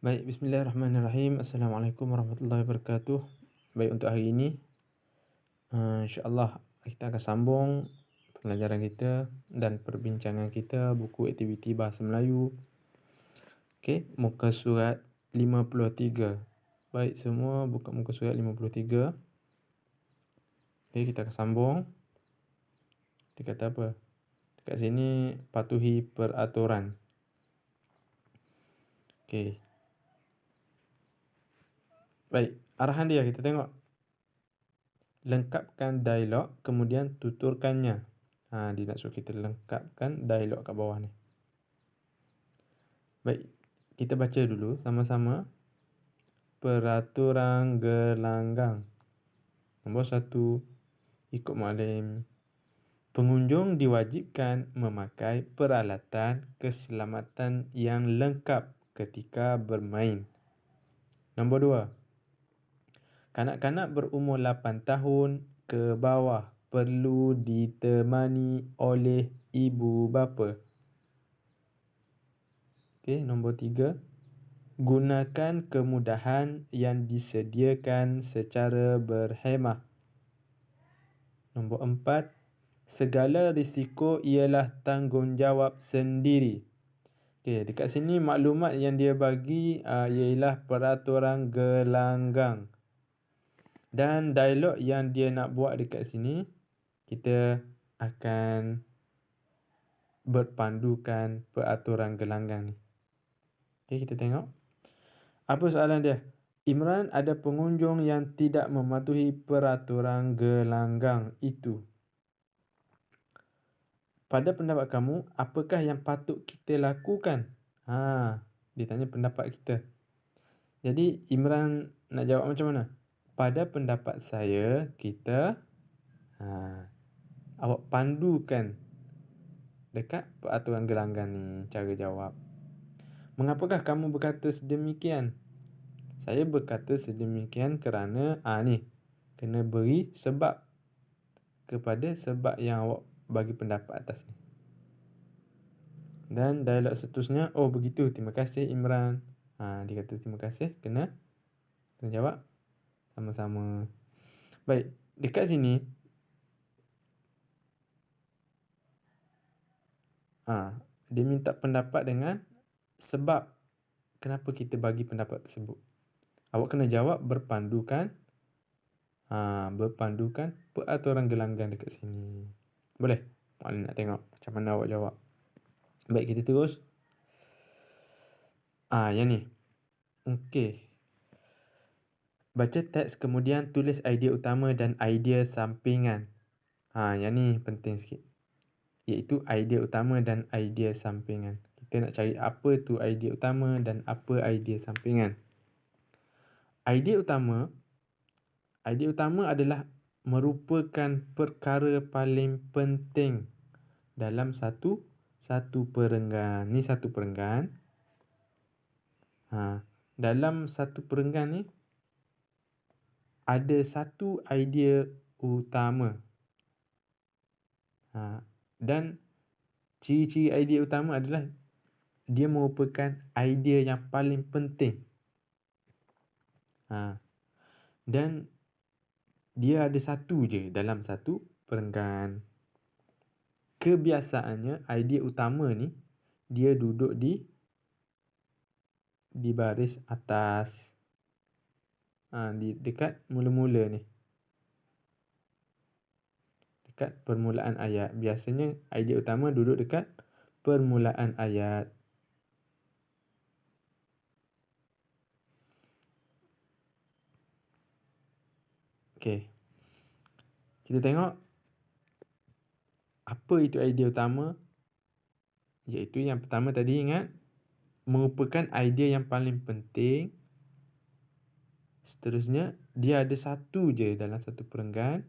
Baik, bismillahirrahmanirrahim. Assalamualaikum warahmatullahi wabarakatuh. Baik, untuk hari ini, insya-Allah kita akan sambung pelajaran kita dan perbincangan kita buku aktiviti bahasa Melayu. Okey, muka surat 53. Baik, semua buka muka surat 53. Okey, kita akan sambung. Dia kata apa? Dekat sini, patuhi peraturan. Okey. Baik, arahan dia kita tengok. Lengkapkan dialog, kemudian tuturkannya. Dia nak suruh kita lengkapkan dialog kat bawah ni. Baik, kita baca dulu sama-sama. Peraturan gelanggang. Nombor 1, ikut maklim. Pengunjung diwajibkan memakai peralatan keselamatan yang lengkap ketika bermain. Nombor 2, kanak-kanak berumur 8 tahun ke bawah perlu ditemani oleh ibu bapa. Okey, nombor 3, gunakan kemudahan yang disediakan secara berhemah. Nombor 4, segala risiko ialah tanggungjawab sendiri. Okey, dekat sini maklumat yang dia bagi ialah peraturan gelanggang. Dan dialog yang dia nak buat dekat sini, kita akan berpandukan peraturan gelanggang ni. Okey, kita tengok. Apa soalan dia? Imran, ada pengunjung yang tidak mematuhi peraturan gelanggang itu. Pada pendapat kamu, apakah yang patut kita lakukan? Dia tanya pendapat kita. Jadi Imran nak jawab macam mana? Pada pendapat saya, kita awak pandukan dekat peraturan gelanggang ni cara jawab. Mengapakah kamu berkata sedemikian? Saya berkata sedemikian kerana ni kena beri sebab kepada sebab yang awak bagi pendapat atas ni. Dan dialog seterusnya, oh begitu, terima kasih Imran. Dia kata terima kasih, kena jawab sama-sama. Baik, dekat sini dia minta pendapat dengan sebab kenapa kita bagi pendapat tersebut. Awak kena jawab berpandukan peraturan gelanggang dekat sini. Boleh? Maknanya nak tengok macam mana awak jawab. Baik, kita terus. Yang ni. Okey. Baca teks kemudian tulis idea utama dan idea sampingan. Yang ni penting sikit. Iaitu idea utama dan idea sampingan. Kita nak cari apa tu idea utama dan apa idea sampingan. Idea utama adalah merupakan perkara paling penting dalam satu perenggan. Ni satu perenggan. Dalam satu perenggan ni ada satu idea utama. Dan ciri-ciri idea utama adalah dia merupakan idea yang paling penting. Dan dia ada satu je dalam satu perenggan. Kebiasaannya idea utama ni dia duduk di baris atas. Di dekat mula-mula ni. Dekat permulaan ayat. Biasanya idea utama duduk dekat permulaan ayat. Okey. Kita tengok apa itu idea utama. Iaitu yang pertama tadi, ingat, merupakan idea yang paling penting. Seterusnya, dia ada satu je dalam satu perenggan.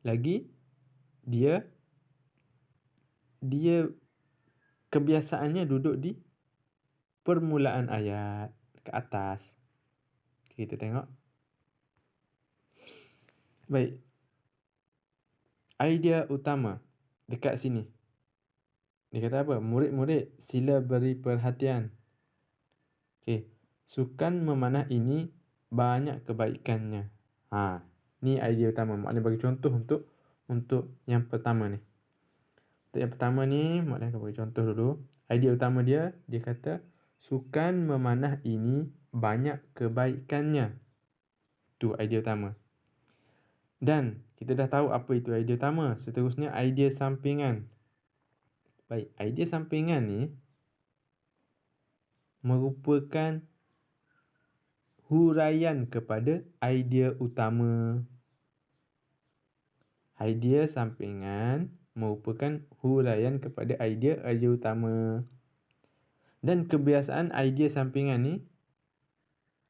Lagi, dia kebiasaannya duduk di permulaan ayat ke atas. Kita tengok. Baik. Idea utama dekat sini. Dia kata apa? Murid-murid sila beri perhatian. Okey, sukan memanah ini banyak kebaikannya. Ni idea utama. Mak Lin bagi contoh untuk yang pertama ni. Untuk yang pertama ni, Mak Lin akan bagi contoh dulu. Idea utama dia kata sukan memanah ini banyak kebaikannya. Tu idea utama. Dan kita dah tahu apa itu idea utama. Seterusnya idea sampingan. Baik, idea sampingan ni merupakan huraian kepada idea utama. Idea sampingan merupakan huraian kepada idea utama. Dan kebiasaan idea sampingan ni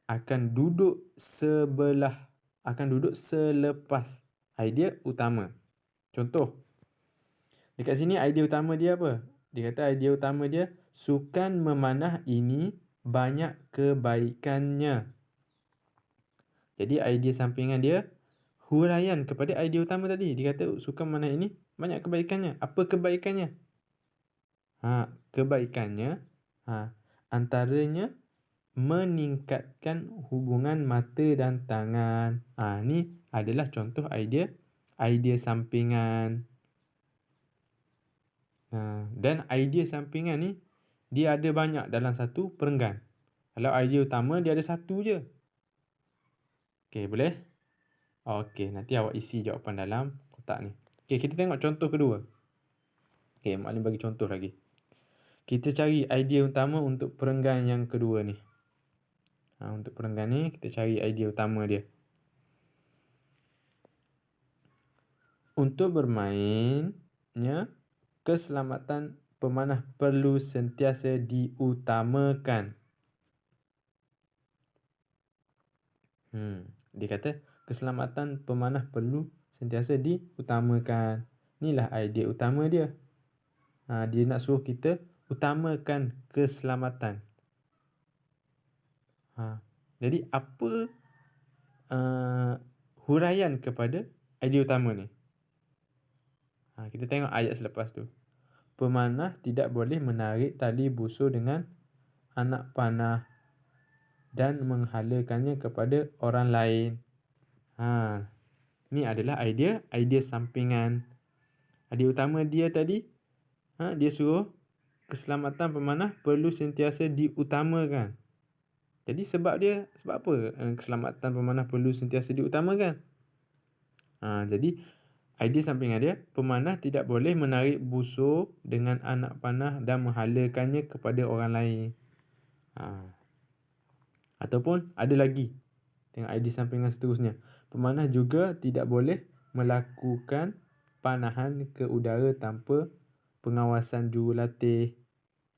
akan duduk selepas idea utama. Contoh, dekat sini idea utama dia apa? Dia kata idea utama dia, sukan memanah ini banyak kebaikannya. Jadi idea sampingan dia huraian kepada idea utama tadi. Dia kata sukan memanah ini banyak kebaikannya. Apa kebaikannya? Kebaikannya antaranya meningkatkan hubungan mata dan tangan. Ni adalah contoh idea sampingan. Dan idea sampingan ni dia ada banyak dalam satu perenggan. Kalau idea utama dia ada satu je. Okey, boleh? Okey, nanti awak isi jawapan dalam kotak ni. Okey, kita tengok contoh kedua. Okey, Mak Lin bagi contoh lagi. Kita cari idea utama untuk perenggan yang kedua ni. Untuk perenggan ni kita cari idea utama dia. Untuk bermainnya, keselamatan pemanah perlu sentiasa diutamakan. Dia kata keselamatan pemanah perlu sentiasa diutamakan. Inilah idea utama dia. Dia nak suruh kita utamakan keselamatan. Jadi apa huraian kepada idea utama ni? Kita tengok ayat selepas tu. Pemanah tidak boleh menarik tali busur dengan anak panah dan menghalakannya kepada orang lain. Ni adalah idea sampingan. Idea utama dia tadi, dia suruh keselamatan pemanah perlu sentiasa diutamakan. Jadi sebab apa keselamatan pemanah perlu sentiasa diutamakan? Jadi idea sampingan dia, pemanah tidak boleh menarik busur dengan anak panah dan menghalakannya kepada orang lain. Ataupun ada lagi. Tengok idea sampingan seterusnya. Pemanah juga tidak boleh melakukan panahan ke udara tanpa pengawasan jurulatih.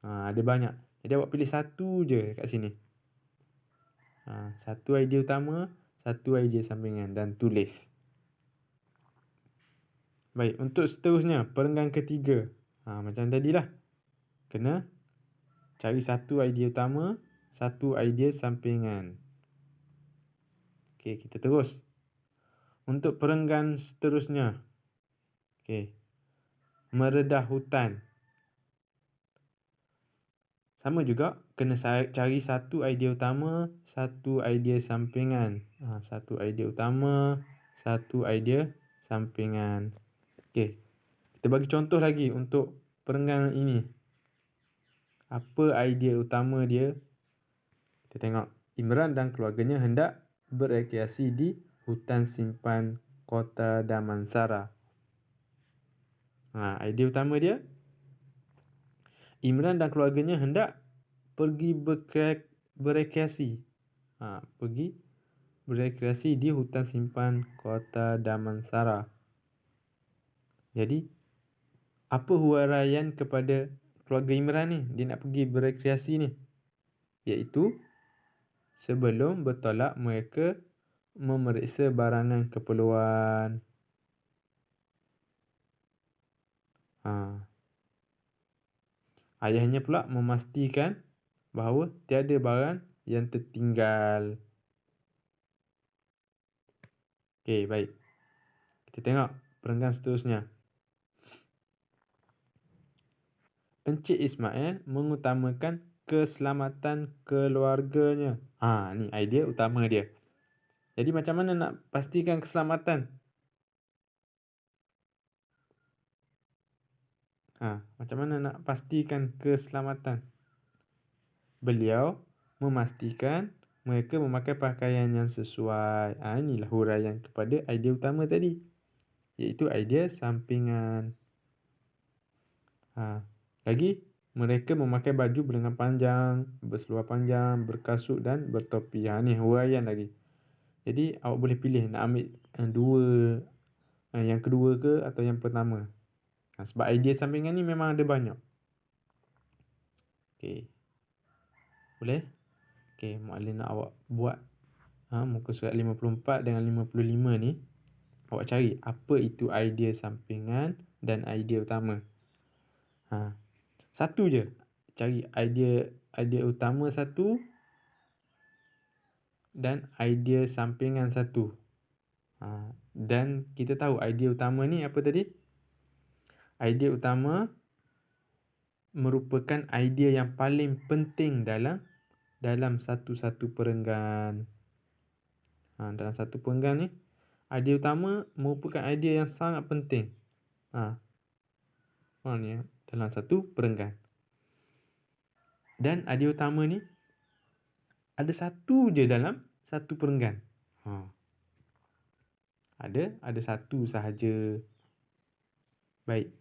Ada banyak. Jadi awak pilih satu je kat sini. Satu idea utama, satu idea sampingan dan tulis. Baik, untuk seterusnya, perenggan ketiga. Macam tadilah. Kena cari satu idea utama, satu idea sampingan. Okey, kita terus. Untuk perenggan seterusnya. Okey. Meredah hutan. Sama juga, kena cari satu idea utama, satu idea sampingan. Satu idea utama, satu idea sampingan. Okey. Kita bagi contoh lagi untuk perenggan ini. Apa idea utama dia? Kita tengok. Imran dan keluarganya hendak berekreasi di hutan simpan Kota Damansara. Idea utama dia, Imran dan keluarganya hendak pergi berekreasi. Pergi berekreasi di hutan simpan Kota Damansara. Jadi, apa huraian kepada keluarga Imran ni? Dia nak pergi berekreasi ni. Iaitu, sebelum bertolak mereka memeriksa barangan keperluan. Ayahnya pula memastikan bahawa tiada barang yang tertinggal. Okey, baik. Kita tengok perenggan seterusnya. Encik Ismail mengutamakan keselamatan keluarganya. Ni idea utama dia. Jadi macam mana nak pastikan keselamatan? Macam mana nak pastikan keselamatan? Beliau memastikan mereka memakai pakaian yang sesuai. Inilah huraian kepada idea utama tadi, iaitu idea sampingan. Lagi, mereka memakai baju berlengan panjang, berseluar panjang, berkasut dan bertopi. Ni huraian lagi. Jadi awak boleh pilih nak ambil dua, yang kedua ke atau yang pertama. Sebab idea sampingan ni memang ada banyak. Okey. Boleh? Okey, Muallim nak awak buat muka surat 54 dengan 55 ni. Awak cari apa itu idea sampingan dan idea utama. Satu je. Cari idea utama satu dan idea sampingan satu. Dan kita tahu idea utama ni apa tadi? Idea utama merupakan idea yang paling penting dalam satu-satu perenggan. Dalam satu perenggan ni, idea utama merupakan idea yang sangat penting. Ni dalam satu perenggan. Dan idea utama ni ada satu je dalam satu perenggan. Ada satu sahaja. Baik.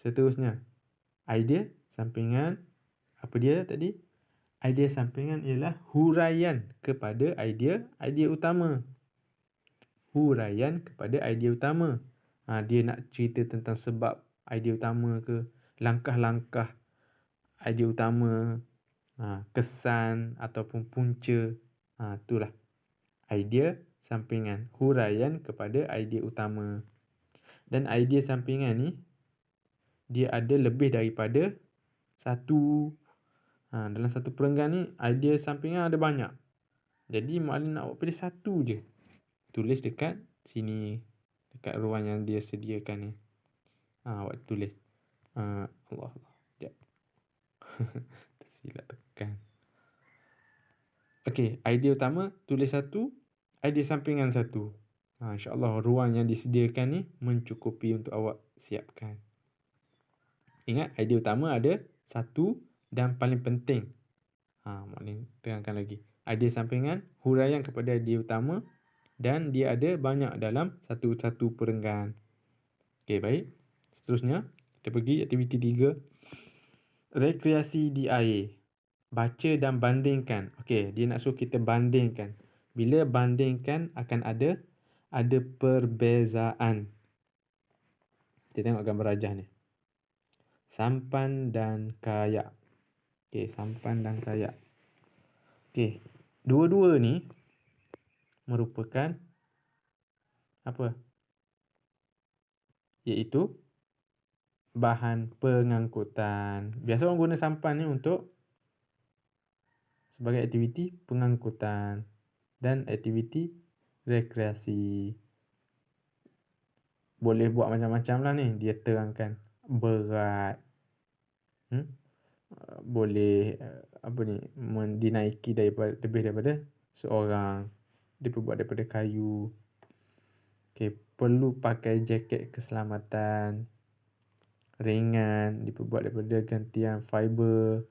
Seterusnya, idea sampingan. Apa dia tadi? Idea sampingan ialah huraian kepada idea utama. Huraian kepada idea utama. Dia nak cerita tentang sebab idea utama ke, langkah-langkah idea utama, kesan ataupun punca. Itulah idea sampingan, huraian kepada idea utama. Dan idea sampingan ni dia ada lebih daripada satu. Dalam satu perenggan ni idea sampingan ada banyak. Jadi Muallim nak awak pilih satu je. Tulis dekat sini, dekat ruang yang dia sediakan ni. Awak tulis. Allah. Sekejap. Tersilap tekan. Okey, idea utama tulis satu, idea sampingan satu. InsyaAllah ruang yang disediakan ni mencukupi untuk awak siapkan. Ingat, idea utama ada satu dan paling penting. Muallim terangkan lagi. Idea sampingan, huraian kepada idea utama dan dia ada banyak dalam satu-satu perenggan. Okey, baik. Seterusnya, kita pergi aktiviti 3. Rekreasi di air. Baca dan bandingkan. Okey, dia nak suruh kita bandingkan. Bila bandingkan akan ada perbezaan. Kita tengok gambar rajah ni. Sampan dan kayak. Okey, sampan dan kayak. Okey, dua-dua ni merupakan apa? Iaitu bahan pengangkutan. Biasa orang guna sampan ni untuk sebagai aktiviti pengangkutan dan aktiviti rekreasi. Boleh buat macam-macam lah ni. Dia terangkan berat. Boleh dinaiki lebih daripada seorang. Diperbuat daripada kayu. Okey, perlu pakai jaket keselamatan. Ringan, diperbuat daripada gantian fiber.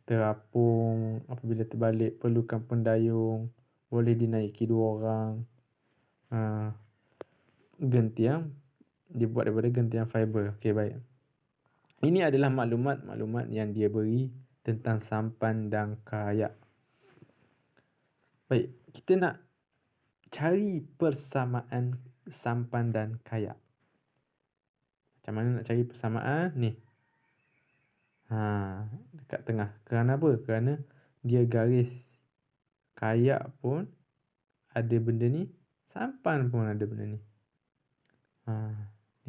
Terapung, apabila terbalik perlukan pendayung. Boleh dinaiki 2 orang. Gentian dibuat daripada gentian fiber. Okey, baik. Ini adalah maklumat-maklumat yang dia beri tentang sampan dan kayak. Baik, kita nak cari persamaan sampan dan kayak. Macam mana nak cari persamaan? Ni. Dekat tengah. Kerana apa? Kerana dia garis kayak pun ada benda ni, sampan pun ada benda ni.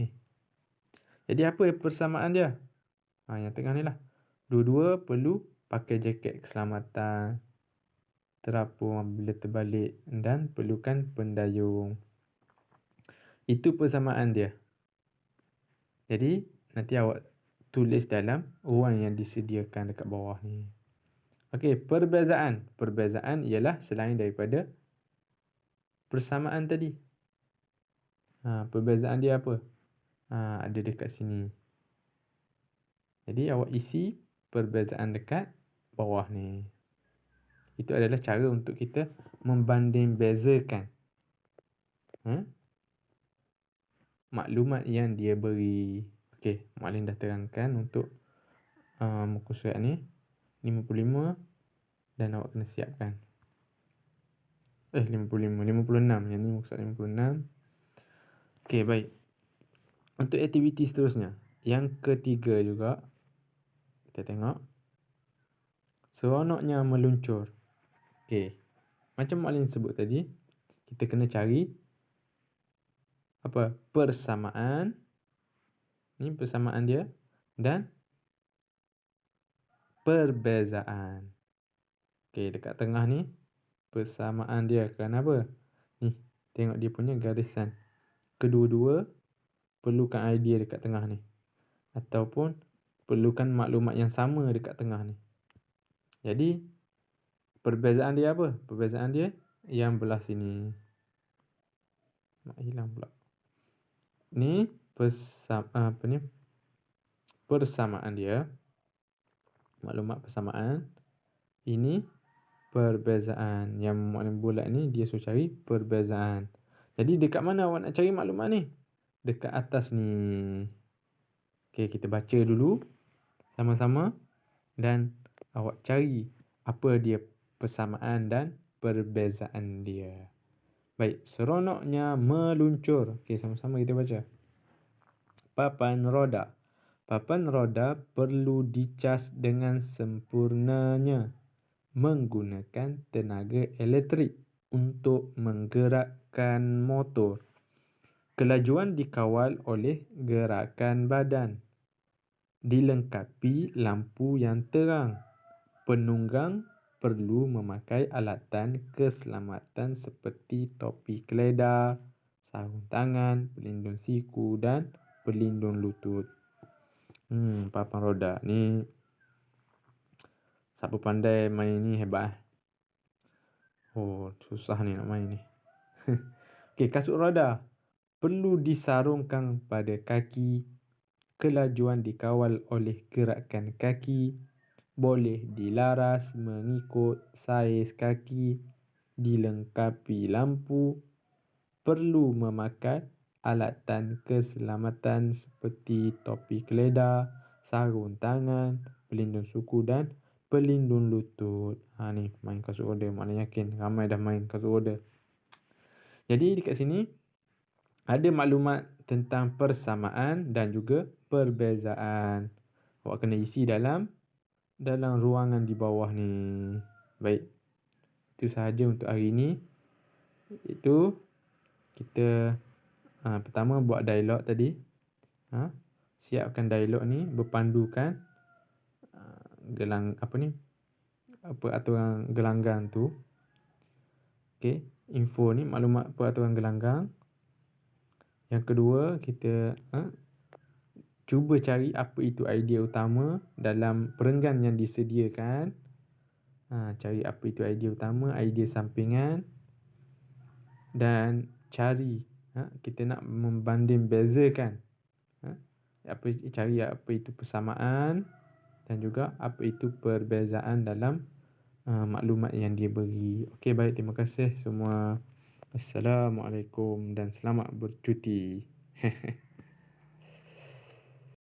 Ni. Jadi apa persamaan dia? Yang tengah ni lah. Dua-dua perlu pakai jaket keselamatan, terapung apabila terbalik dan perlukan pendayung. Itu persamaan dia. Jadi nanti awak tulis dalam ruang yang disediakan dekat bawah ni. Okey, perbezaan. Perbezaan ialah selain daripada persamaan tadi. Perbezaan dia apa? Ada dekat sini. Jadi awak isi perbezaan dekat bawah ni. Itu adalah cara untuk kita membanding bezakan maklumat yang dia beri. Okey, Mak Lin dah terangkan untuk muka surat ni 55 dan awak kena siapkan. 56. Yang ni muka surat 56. Okey, baik. Untuk aktiviti seterusnya, yang ketiga juga, kita tengok seronoknya meluncur. Okey, macam Mak Lin sebut tadi, kita kena cari apa? Persamaan. Ni persamaan dia dan perbezaan. Okey, dekat tengah ni persamaan dia. Kenapa? Ni, tengok dia punya garisan. Kedua-dua perlukan idea dekat tengah ni. Ataupun perlukan maklumat yang sama dekat tengah ni. Jadi, perbezaan dia apa? Perbezaan dia yang belah sini. Nak hilang pula. Ni persamaan dia. Maklumat persamaan. Ini perbezaan. Yang maklumat bulat ni dia suruh cari perbezaan. Jadi dekat mana awak nak cari maklumat ni? Dekat atas ni. Okey, kita baca dulu sama-sama dan awak cari apa dia persamaan dan perbezaan dia. Baik, seronoknya meluncur. Okey, sama-sama kita baca. Papan roda. Papan roda perlu dicas dengan sempurnanya menggunakan tenaga elektrik untuk menggerakkan motor. Kelajuan dikawal oleh gerakan badan. Dilengkapi lampu yang terang. Penunggang perlu memakai alatan keselamatan seperti topi keledar, sarung tangan, pelindung siku dan pelindung lutut. Papan roda ni siapa pandai main ni hebat. Susah ni nak main ni. Okey, kasut roda perlu disarungkan pada kaki. Kelajuan dikawal oleh gerakan kaki. Boleh dilaras mengikut saiz kaki. Dilengkapi lampu. Perlu memakai alatan keselamatan seperti topi keledar, sarung tangan, pelindung suku dan pelindung lutut. Ni main kasut roda. Maknanya yakin ramai dah main kasut roda. Jadi dekat sini ada maklumat tentang persamaan dan juga perbezaan. Awak kena isi dalam ruangan di bawah ni. Baik. Itu sahaja untuk hari ini. Itu kita pertama buat dialog tadi. Siapkan dialog ni berpandukan peraturan gelanggang tu. Okey, info ni maklumat peraturan gelanggang. Yang kedua, kita cuba cari apa itu idea utama dalam perenggan yang disediakan. Cari apa itu idea utama, idea sampingan dan cari kita nak membanding bezakan. Cari apa itu persamaan dan juga apa itu perbezaan dalam maklumat yang dia beri. Okey, baik, terima kasih semua. Assalamualaikum dan selamat bercuti.